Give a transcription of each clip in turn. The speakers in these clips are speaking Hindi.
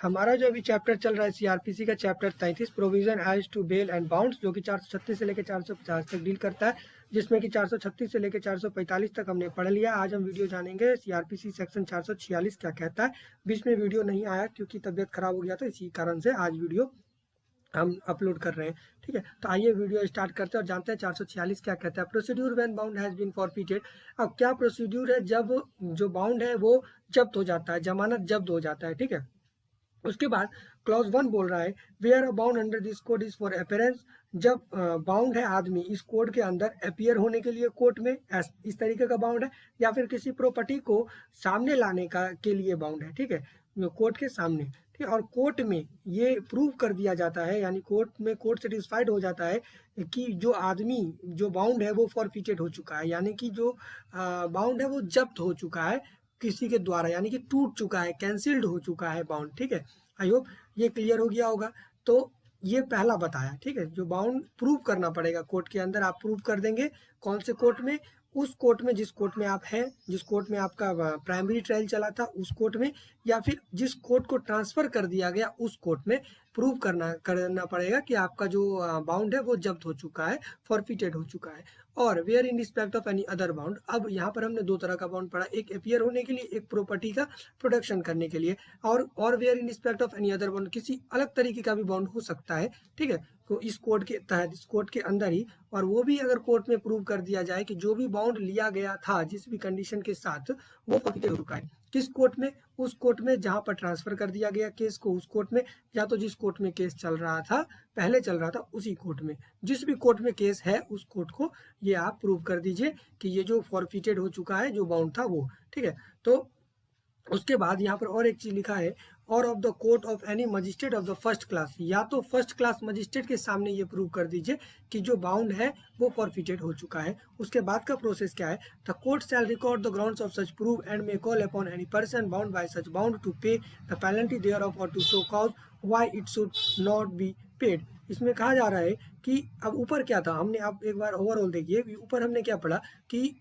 हमारा जो अभी चैप्टर चल रहा है सीआरपीसी का chapter 33 provision as to bail and bounds, जो कि 436 से लेकर 450 तक डील करता है, जिसमें कि 436 से लेकर 445 तक हमने पढ़ लिया। आज हम वीडियो जानेंगे सीआरपीसी सेक्शन 446 क्या कहता है। बीच में वीडियो नहीं आया क्योंकि तबीयत खराब हो गया था, इसी कारण से आज वीडियो हम अपलोड कर रहे हैं। ठीक है, तो आइए वीडियो स्टार्ट करते हैं और जानते हैं 446 क्या कहता है। Procedure when bound has been forfeited. अब क्या प्रोसीड्यूर है जब जो बाउंड है वो जब्त हो जाता है, जमानत जब्त हो जाता है। ठीक है, उसके बाद क्लॉज 1 बोल रहा है where a bound under this code is for appearance. जब बाउंड है आदमी इस कोड के अंदर अपीयर होने के लिए कोर्ट में, इस तरीके का बाउंड है, या फिर किसी प्रॉपर्टी को सामने लाने का के लिए बाउंड है। ठीक है, कोर्ट के सामने। ठीक है, और कोर्ट में ये प्रूव कर दिया जाता है, यानी कोर्ट में कोर्ट सेटिस्फाइड हो जाता है कि जो आदमी जो बाउंड है वो फॉरफिटेड हो चुका है, यानी कि जो बाउंड है वो जब्त हो चुका है किसी के द्वारा, यानी कि टूट चुका है, कैंसिल्ड हो चुका है बाउंड। ठीक है, आई होप ये क्लियर हो गया होगा। तो ये पहला बताया। ठीक है, जो बाउंड प्रूव करना पड़ेगा कोर्ट के अंदर, आप प्रूव कर देंगे कौन से कोर्ट में, उस कोर्ट में जिस कोर्ट में आप हैं, जिस कोर्ट में आपका प्राइमरी ट्रायल चला था उस कोर्ट में, या फिर जिस कोर्ट को ट्रांसफर कर दिया गया उस कोर्ट में प्रूव करना पड़ेगा कि आपका जो बाउंड है वो जब्त हो चुका है, फॉरफिटेड हो चुका है। और where in respect of any other bound. अब यहाँ पर हमने दो तरह का बाउंड पढ़ा, एक अपीयर होने के लिए, एक प्रॉपर्टी का प्रोटेक्शन करने के लिए। और where in respect of any other bound, किसी अलग तरीके का भी बाउंड हो सकता है। ठीक है, तो इस कोड के तहत, इस कोड के अंदर ही, और वो भी अगर कोर्ट में प्रूव कर दिया जाए कि जो भी बाउंड लिया गया था जिस भी कंडीशन के साथ, वो फॉरफिटेड हो चुका है। किस कोर्ट में? उस कोर्ट में जहां पर ट्रांसफर कर दिया गया केस को, उस कोर्ट में, या तो जिस कोर्ट में केस चल रहा था, पहले चल रहा था उसी कोर्ट में, जिस भी कोर्ट में केस है उस कोर्ट को ये आप प्रूव कर दीजिए कि ये जो फॉरफिटेड हो चुका है जो बाउंड था वो। ठीक है, तो उसके बाद यहाँ पर और एक चीज लिखा है, और of the court of any magistrate of the first class, या तो फर्स्ट क्लास मजिस्ट्रेट के सामने ये प्रूव कर दीजिए कि जो बाउंड है वो फॉरफिटेड हो चुका है। उसके बाद का प्रोसेस क्या है? The court shall record the grounds of such proof and may call upon any person bound by such bound to pay the penalty thereof or to show cause why it should not be paid. इसमें कहा जा रहा है कि अब ऊपर क्या था, हमने आप एक बार ओवरऑल देखिए, ऊपर हमने क्या पढ़ा कि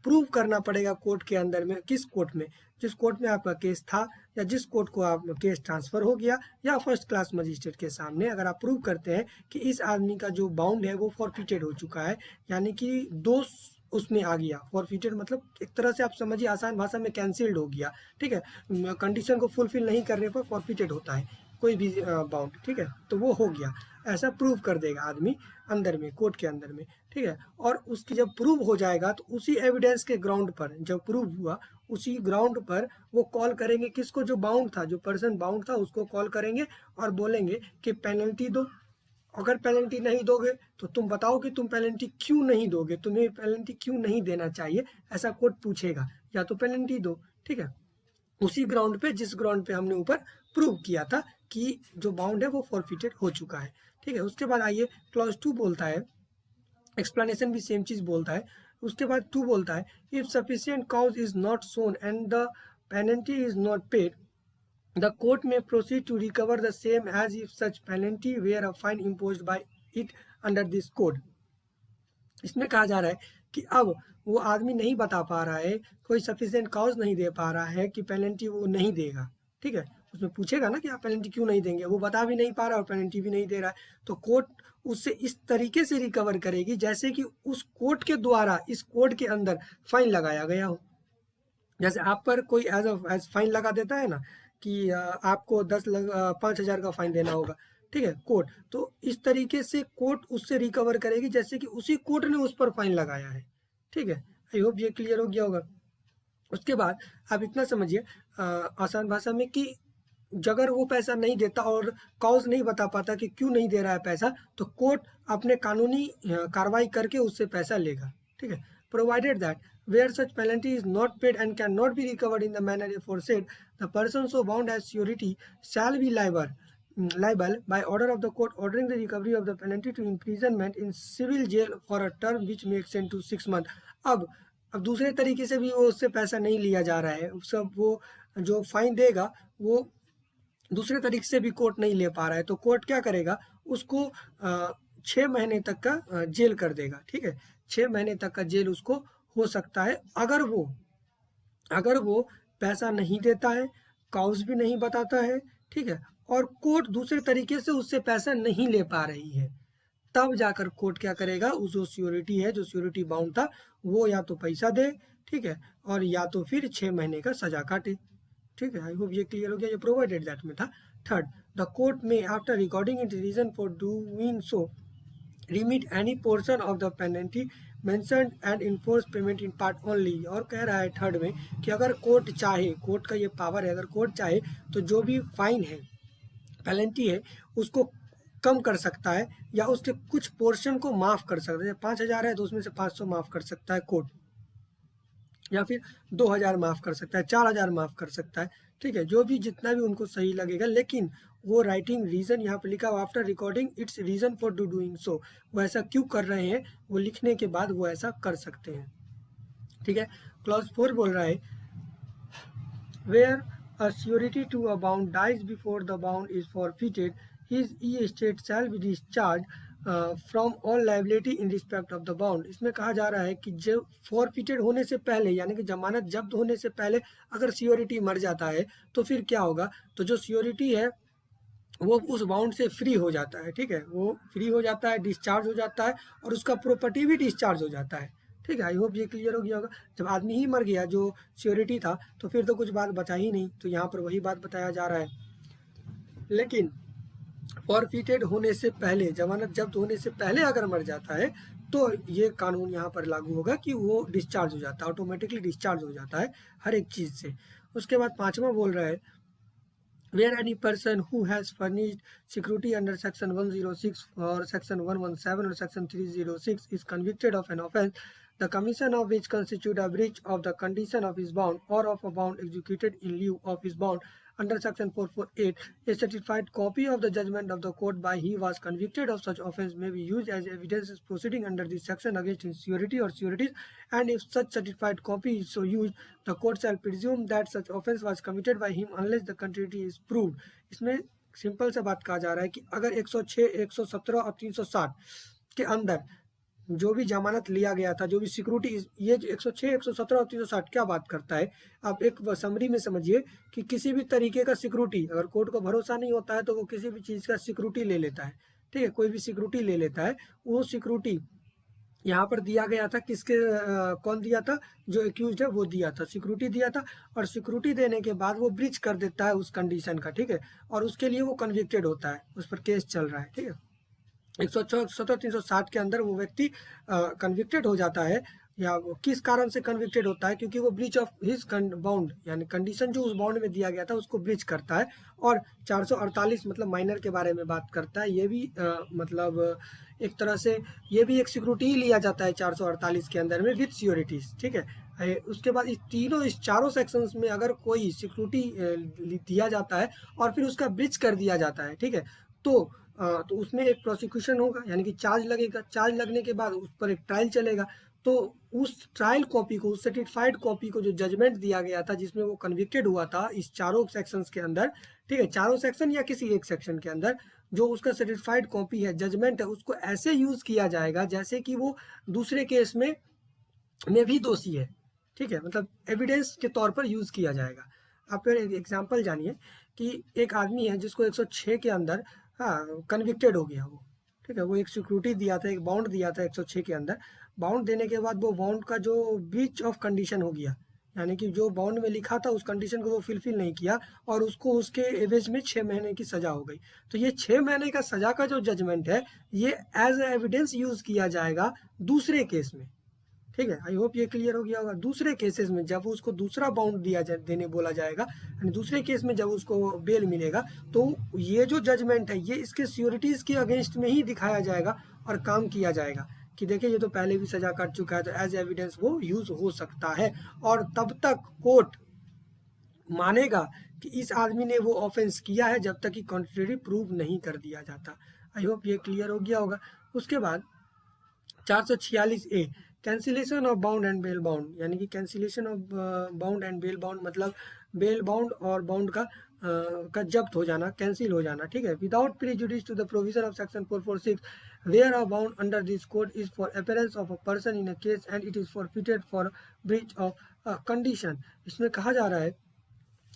प्रूव करना पड़ेगा कोर्ट के अंदर में, किस कोर्ट में, जिस कोर्ट में आपका केस था, या जिस कोर्ट को आप केस ट्रांसफर हो गया, या फर्स्ट क्लास मजिस्ट्रेट के सामने, अगर आप प्रूव करते हैं कि इस आदमी का जो बाउंड है वो फॉरफिटेड हो चुका है, यानी कि दोष उसमें आ गया। फॉरफिटेड मतलब एक तरह से आप समझिए, आसान भाषा में कैंसिल्ड हो गया। ठीक है, कंडीशन को फुलफिल नहीं करने पर फॉरफिटेड होता है कोई भी बाउंड। ठीक है, तो वो हो गया, ऐसा प्रूव कर देगा आदमी अंदर में, कोर्ट के अंदर में। ठीक है, और उसकी जब प्रूव हो जाएगा तो उसी एविडेंस के ग्राउंड पर, जब प्रूव हुआ उसी ग्राउंड पर वो कॉल करेंगे किसको, जो बाउंड था, जो पर्सन बाउंड था उसको कॉल करेंगे और बोलेंगे कि पेनल्टी दो। अगर पेनल्टी नहीं दोगे तो तुम बताओ कि तुम पेनल्टी क्यों नहीं दोगे, तुम्हें पेनल्टी क्यों नहीं देना चाहिए, ऐसा कोर्ट पूछेगा, या तो पेनल्टी दो। ठीक है, उसी ग्राउंड पे, जिस ग्राउंड पे हमने ऊपर प्रूव किया था कि जो बाउंड है वो फॉरफिटेड हो चुका है। ठीक है, उसके बाद आइए क्लॉज 2 बोलता है, एक्सप्लेनेशन भी सेम चीज बोलता है। उसके बाद 2 बोलता है if sufficient cause is not shown and the penalty is not paid, the court may proceed to recover the same as if such penalty were a fine imposed by it under this code. इसमें कहा जा रहा है कि अब वो आदमी नहीं बता पा रहा है, कोई सफिशिएंट कॉज नहीं दे पा रहा है कि पेनल्टी वो नहीं देगा। ठीक है, उसमें पूछेगा ना कि आप पेनल्टी क्यों नहीं देंगे, वो बता भी नहीं पा रहा और पेनल्टी भी नहीं दे रहा है, तो कोर्ट उससे इस तरीके से रिकवर करेगी जैसे कि उस कोर्ट के द्वारा इस कोड के अंदर फाइन लगाया गया हो। जैसे आप पर कोई एज फाइन लगा देता है ना कि आपको 5,000 का फाइन देना होगा। ठीक है, कोर्ट तो इस तरीके से कोर्ट उससे रिकवर करेगी जैसे कि उसी कोर्ट ने उस पर फाइन लगाया है। ठीक है, आई होप ये क्लियर हो गया होगा। उसके बाद आप इतना समझिए आसान भाषा में कि अगर वो पैसा नहीं देता और कॉज नहीं बता पाता कि क्यों नहीं दे रहा है पैसा, तो कोर्ट अपने कानूनी कार्रवाई करके उससे पैसा लेगा। ठीक है, provided that where such penalty is not paid and can not be recovered in the manner aforesaid, the person so bound as surety shall be liable by order of the court ordering the recovery of the penalty to imprisonment in civil jail for a term which may extend to 6 months। अब दूसरे तरीके से भी वो उससे पैसा नहीं लिया जा रहा है, सब वो जो फाइन देगा वो दूसरे तरीके से भी कोर्ट नहीं ले पा रहा है, तो कोर्ट क्या करेगा, उसको 6 महीने तक का जेल कर देगा। ठीक है, 6 महीने तक का जेल उसको हो सकता है अगर वो पैसा नहीं देता है, काउज भी नहीं बताता है ठीक है, और कोर्ट दूसरे तरीके से उससे पैसा नहीं ले पा रही है, तब जाकर कोर्ट क्या करेगा, उस जो श्योरिटी है, जो श्योरिटी बाउंड था, वो या तो पैसा दे, ठीक है, और या तो फिर 6 महीने का सजा काटे। ठीक है, आई होप ये क्लियर हो गया, ये प्रोवाइडेड दैट में था। थर्ड, द कोर्ट में after recording it reason for doing so remit any portion of the penalty mentioned and enforce payment in part only। और कह रहा है थर्ड में कि अगर कोर्ट चाहे, कोर्ट का ये पावर है, अगर कोर्ट चाहे तो जो भी फाइन है, पेनल्टी है, उसको कम कर सकता है या उसके कुछ पोर्शन को माफ़ कर सकता है। 5,000 है तो उसमें से 500 माफ़ कर सकता है कोर्ट, या फिर 2,000 माफ़ कर सकता है, 4,000 माफ़ कर सकता है। ठीक है, जो भी जितना भी उनको सही लगेगा, लेकिन वो राइटिंग रीज़न यहाँ पे लिखा हुआ after recording it's reason for doing सो, वो ऐसा क्यों कर रहे हैं वो लिखने के बाद वो ऐसा कर सकते हैं। ठीक है, क्लॉज 4 बोल रहा है where a surety to a bound dies before the bound is forfeited, his estate shall be discharged from all liability in respect of the bound. इसमें कहा जा रहा है कि जो फॉरफिटेड होने से पहले, यानी कि जमानत जब्त होने से पहले अगर सियोरिटी मर जाता है तो फिर क्या होगा, तो जो सियोरिटी है वो उस बाउंड से फ्री हो जाता है। ठीक है, वो फ्री हो जाता है, डिस्चार्ज हो जाता है, और उसका प्रॉपर्टी भी डिस्चार्ज हो जाता है। ठीक है, आई होप ये क्लियर हो गया होगा। जब आदमी ही मर गया जो सियोरिटी था, तो फिर तो कुछ बात बचा ही नहीं, तो यहाँ पर वही बात बताया जा रहा है। लेकिन फॉरफिटेड होने से पहले, जमानत जब्त होने से पहले अगर मर जाता है तो ये कानून यहाँ पर लागू होगा कि वो डिस्चार्ज हो जाता है, ऑटोमेटिकली डिस्चार्ज हो जाता है हर एक चीज़ से। उसके बाद 5वां बोल रहा है where any person who has furnished security under section 106 or section 117 or section 306 is convicted of an offence the commission of which constitute a breach of the condition of his bond or of a bond executed in lieu of his bond under section 448, a certified copy of the judgment of the court by he was convicted of such offence may be used as evidence proceeding under this section against his surety or sureties, and if such certified copy is so used, the court shall presume that such offence was committed by him unless the contrary is proved। इसमें सिंपल सा बात कहा जा रहा है कि अगर 106, 117 और 360 के अंदर जो भी जमानत लिया गया था, जो भी सिक्योरिटी, ये 106, 117 और 360 क्या बात करता है, आप एक समरी में समझिए कि किसी भी तरीके का सिक्योरिटी, अगर कोर्ट को भरोसा नहीं होता है तो वो किसी भी चीज़ का सिक्योरिटी ले लेता है। ठीक है, कोई भी सिक्योरिटी ले लेता है, वो सिक्योरिटी यहाँ पर दिया गया था किसके, कौन दिया था, जो एक्यूज्ड है वो दिया था, सिक्योरिटी दिया था, और सिक्योरिटी देने के बाद वो ब्रीच कर देता है उस कंडीशन का। ठीक है, और उसके लिए वो कन्विक्टेड होता है, उस पर केस चल रहा है। ठीक है, 117, 360 के अंदर वो व्यक्ति कन्विक्टेड हो जाता है, या वो किस कारण से कन्विक्टेड होता है, क्योंकि वो ब्रीच ऑफ हिज बाउंड, यानी कंडीशन जो उस बाउंड में दिया गया था उसको ब्रीच करता है। और 448 मतलब माइनर के बारे में बात करता है, ये भी मतलब एक तरह से ये भी एक सिक्योरिटी ही लिया जाता है 448 के अंदर में विथ सियोरिटीज। ठीक है, उसके बाद इस चारों सेक्शंस में अगर कोई सिक्योरिटी दिया जाता है और फिर उसका ब्रीच कर दिया जाता है, ठीक है, तो उसमें एक प्रोसिक्यूशन होगा, यानी कि चार्ज लगेगा, चार्ज लगने के बाद उस पर एक ट्रायल चलेगा, तो उस ट्रायल कॉपी को, उस सर्टिफाइड कॉपी को, जो जजमेंट दिया गया था जिसमें वो कन्विक्टेड हुआ था इस चारों सेक्शंस के अंदर, ठीक है, चारों सेक्शन या किसी एक सेक्शन के अंदर, जो उसका सर्टिफाइड कॉपी है, जजमेंट है, उसको ऐसे यूज किया जाएगा जैसे कि वो दूसरे केस में भी दोषी है। ठीक है, मतलब एविडेंस के तौर पर यूज किया जाएगा। आप फिर एक एग्जाम्पल जानिए कि एक आदमी है जिसको 106 के अंदर कन्विक्टेड हो गया वो। ठीक है, वो एक सिक्योरिटी दिया था, एक बाउंड दिया था 106 के अंदर, बाउंड देने के बाद वो बाउंड का जो ब्रीच ऑफ कंडीशन हो गया, यानी कि जो बाउंड में लिखा था उस कंडीशन को वो फिलफिल नहीं किया, और उसको उसके एवज में 6 महीने की सजा हो गई। तो ये 6 महीने का सजा का जो जजमेंट है, ये एज एविडेंस यूज किया जाएगा दूसरे केस में। ठीक है, आई होप ये क्लियर हो गया होगा। दूसरे केसेस में जब उसको दूसरा बाउंड देने बोला जाएगा, यानी दूसरे केस में जब उसको बेल मिलेगा, तो ये जो जजमेंट है ये इसके सियोरिटीज के अगेंस्ट में ही दिखाया जाएगा और काम किया जाएगा कि देखिए ये तो पहले भी सजा काट चुका है, तो एज एविडेंस वो यूज हो सकता है, और तब तक कोर्ट मानेगा कि इस आदमी ने वो ऑफेंस किया है जब तक कि कॉन्ट्रेरी प्रूव नहीं कर दिया जाता। आई होप ये क्लियर हो गया होगा। उसके बाद 446A cancellation of bound and bail bound, यानी कि cancellation of bound and bail bound मतलब बेल बाउंड और बाउंड का जब्त हो जाना, कैंसिल हो जाना। ठीक है, without prejudice to the provision of section 446 where a bound under this code is for appearance of a person in a case and it is forfeited for breach of condition. इसमें कहा जा रहा है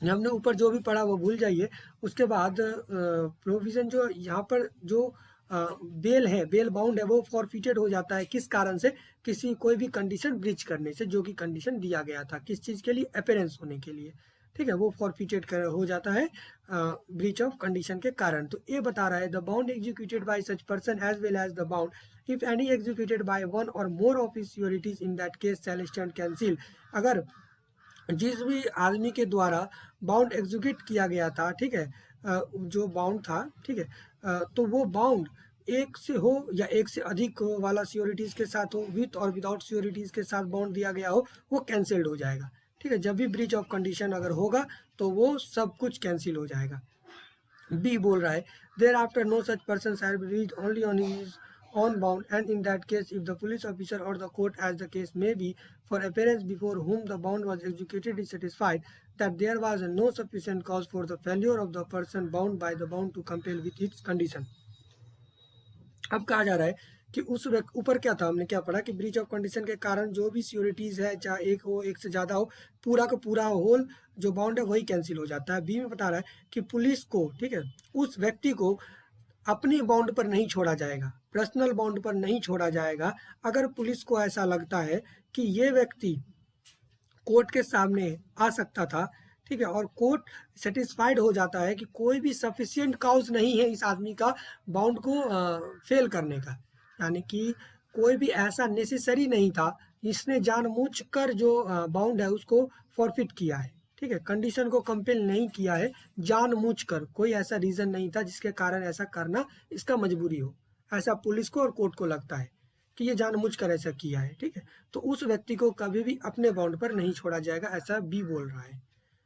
हमने ऊपर जो भी पढ़ा वो भूल जाइए। उसके बाद प्रोविज़न जो यहाँ पर जो बेल है, बेल बाउंड है, वो फॉरफिटेड हो जाता है। किस कारण से? किसी कोई भी कंडीशन ब्रीच करने से, जो कि कंडीशन दिया गया था। किस चीज़ के लिए? अपीयरेंस होने के लिए, ठीक है, वो फॉरफिटेड हो जाता है ब्रीच ऑफ कंडीशन के कारण। तो ये बता रहा है the bound executed by such person as well as the bound if any executed by one or more of his securities in that case shall stand cancel. अगर जिस भी आदमी के द्वारा बाउंड एग्जीक्यूट किया गया था, ठीक है, जो बाउंड था, ठीक है, तो वो बाउंड एक से हो या एक से अधिक वाला सिक्योरिटीज के साथ हो, विथ और विदाउट सिक्योरिटीज के साथ बाउंड दिया गया हो, वो कैंसिल्ड हो जाएगा। ठीक है, जब भी ब्रीच ऑफ कंडीशन अगर होगा तो वो सब कुछ कैंसिल हो जाएगा। बी बोल रहा है thereafter no such person shall be reached only on his on bound, and in that case if the police officer or the court as the case may be for appearance before whom the bound was executed is satisfied that there was no sufficient cause for the failure of the person bound by the bound to compel with its condition। अब कहा जा रहा है कि उस ऊपर क्या था, हमने क्या पढ़ा कि ब्रीच ऑफ कंडीशन के कारण जो भी सिक्योरिटीज है, चाहे एक हो एक से ज्यादा हो, पूरा का पूरा होल जो बाउंड है वही कैंसिल हो जाता है। बी में बता रहा है कि पुलिस को, ठीक है, उस व्यक्ति को अपनी बाउंड पर नहीं छोड़ा जाएगा, पर्सनल बाउंड पर नहीं छोड़ा जाएगा। अगर पुलिस को ऐसा लगता है कि ये व्यक्ति कोर्ट के सामने आ सकता था, ठीक है, और कोर्ट सेटिस्फाइड हो जाता है कि कोई भी सफिशिएंट काउज नहीं है इस आदमी का बाउंड को फेल करने का, यानी कि कोई भी ऐसा नेसेसरी नहीं था, इसने जानबूझकर जो बाउंड है उसको फॉरफिट किया है, ठीक है, कंडीशन को कंपेल नहीं किया है, जानबूझकर कोई ऐसा रीजन नहीं था जिसके कारण ऐसा करना इसका मजबूरी हो, ऐसा पुलिस को और कोर्ट को लगता है कि ये जानबूझकर ऐसा किया है, ठीक है, तो उस व्यक्ति को कभी भी अपने बाउंड पर नहीं छोड़ा जाएगा, ऐसा बी बोल रहा है।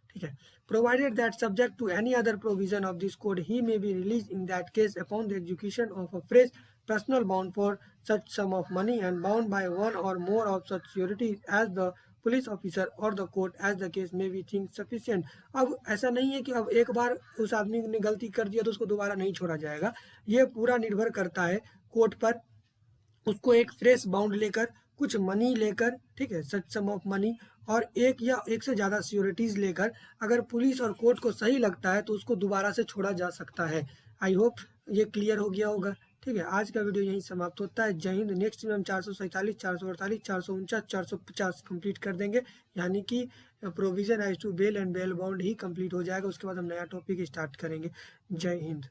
ठीक है, provided that subject to any other provision of this code he may be release in that case upon the execution of a fresh personal bound for such sum of money and bound by one or more of such securities as the police officer or the court as the case may be think sufficient. अब ऐसा नहीं है कि अब एक बार उस आदमी ने गलती कर दिया तो उसको दोबारा नहीं छोड़ा जाएगा, ये पूरा निर्भर करता है कोर्ट पर, उसको एक फ्रेश बाउंड लेकर, कुछ मनी लेकर, ठीक है, सच सम ऑफ मनी और एक या एक से ज़्यादा सिक्योरिटीज लेकर, अगर पुलिस और कोर्ट को सही लगता है तो उसको दोबारा से छोड़ा जा सकता है। आई होप ये क्लियर हो गया होगा। ठीक है, आज का वीडियो यहीं समाप्त होता है। जय हिंद। नेक्स्ट में हम 447, 448, 449, 450 कंप्लीट कर देंगे, यानी कि provision as to bail and bail bound ही कंप्लीट हो जाएगा। उसके बाद हम नया टॉपिक स्टार्ट करेंगे। जय हिंद।